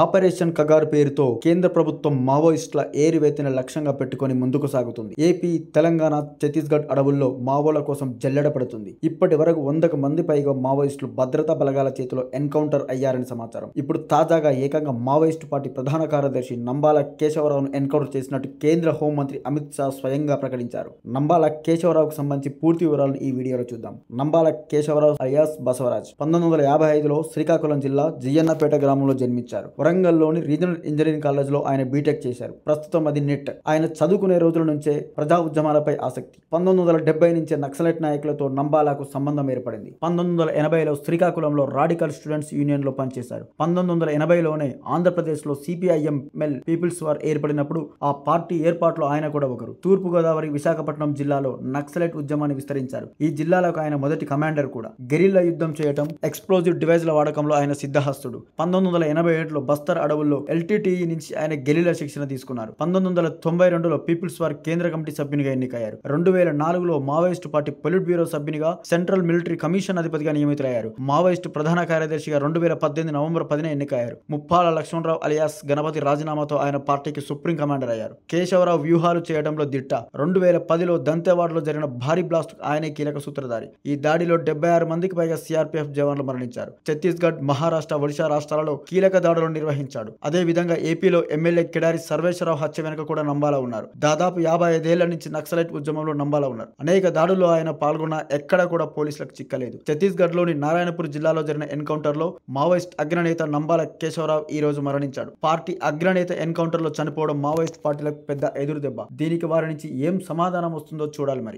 Operation Kagar పేరుతో కేంద్ర ప్రభుత్వం మావోయిస్టుల ఏరివేతన లక్ష్యంగా పెట్టుకొని ముందుకు సాగుతుంది. ఏపీ, తెలంగాణ, ఛత్తీస్గఢ్ అడవుల్లో మావోల కోసం జల్లెడ పడుతుంది. ఇప్పటి వరకు 100కు మంది పైగా మావోయిస్టులు భద్రతా బలగాల చేతిలో ఎన్కౌంటర్ అయ్యారని సమాచారం. ఇప్పుడు తాజాగా ఏకంగా మావోయిస్టు పార్టీ ప్రధాన కార్యదర్శి నంబాల కేశవరావును ఎన్కౌంటర్ చేసినట్టు కేంద్ర హోంమంత్రి అమిత్ షా స్వయంగా ప్రకటించారు. నంబాల కేశవరావుకు సంబంధించి పూర్తి వివరాలను ఈ వీడియోలో చూద్దాం. నంబాల కేశవరావు అలియాస్ బసవరాజ్ 1955లో శ్రీకాకుళం జిల్లా జియ్యన్నపేట గ్రామంలో జన్మించారు. వరంగల్లోని రీజనల్ ఇంజనీరింగ్ కాలేజ్లో ఆయన బీటెక్ చేశారు. ప్రస్తుతం అది నెట్. ఆయన చదువుకునే రోజుల నుంచే ప్రజా ఉద్యమాలపై ఆసక్తి. 1970 నుంచే నక్సలైట్ నాయకులతో నంబాలకు సంబంధం ఏర్పడింది. 1980లో శ్రీకాకుళంలో రాడికల్ స్టూడెంట్స్ యూనియన్లో పనిచేశారు. 1980లోనే ఆంధ్రప్రదేశ్లో సిపిఐఎంఎల్ పీపుల్స్ వార్ ఏర్పడినప్పుడు ఆ పార్టీ ఏర్పాటులో ఆయన కూడా ఒకరు. తూర్పుగోదావరి, విశాఖపట్నం జిల్లాలో నక్సలైట్ ఉద్యమాన్ని విస్తరించారు. ఈ జిల్లాలకు ఆయన మొదటి కమాండర్ కూడా. గెరిల్లా యుద్ధం చేయటం, ఎక్స్ప్లోజివ్ డివైజ్ల వాడకంలో ఆయన సిద్ధహస్తుడు. 1987లో బస్తర్ అడవుల్లో ఎల్టీటీఈ నుంచి ఆయన గెరిల్లా శిక్షణ తీసుకున్నారు. 1992లో పీపుల్స్ వార్ కేంద్ర కమిటీ సభ్యునిగా ఎన్నికయ్యారు. 2004లో మావోయిస్టు పార్టీ పొలిట్ బ్యూరో సభ్యునిగా, సెంట్రల్ మిలిటరీ కమిషన్ అధిపతిగా నియమితులయ్యారు. మావోయిస్టు ప్రధాన కార్యదర్శిగా 2018 నవంబర్ 10న ఎన్నికయ్యారు. ముప్పాల లక్ష్మణరావు అలియాస్ గణపతి రాజీనామాతో ఆయన పార్టీకి సుప్రీం కమాండర్ అయ్యారు. కేశవరావు వ్యూహాలు చేయడంలో దిట్ట. 2010లో దంతెవాడలో జరిగిన భారీ బ్లాస్ట్ ఆయనే కీలక సూత్రధారి. ఈ దాడిలో 76 మందికి పైగా సిఆర్పీఎఫ్ జవాన్లు మరణించారు. ఛత్తీస్గఢ్, మహారాష్ట్ర, ఒడిశా రాష్ట్రాలలో కీలక దాడులను నిర్వహించాడు. అదే విధంగా ఏపీలో ఎమ్మెల్యే కిడారి సర్వేశ్వరరావు హత్య వెనుక కూడా నంబాల ఉన్నారు. దాదాపు 55 ఏళ్ల నుంచి నక్సలైట్ ఉద్యమంలో నంబాల ఉన్నారు. అనేక దాడుల్లో ఆయన పాల్గొన్న ఎక్కడ కూడా పోలీసులకు చిక్కలేదు. ఛత్తీస్గఢ్ లోని నారాయణపూర్ జిల్లాలో జరిగిన ఎన్కౌంటర్ లో మావోయిస్ట్ అగ్రనేత నంబాల కేశవరావు ఈ రోజు మరణించాడు. పార్టీ అగ్రనేత ఎన్కౌంటర్ లో చనిపోవడం మావోయిస్ట్ పార్టీలకు పెద్ద ఎదురు దెబ్బ. దీనికి వారి నుంచి ఏం సమాధానం వస్తుందో చూడాలి మరి.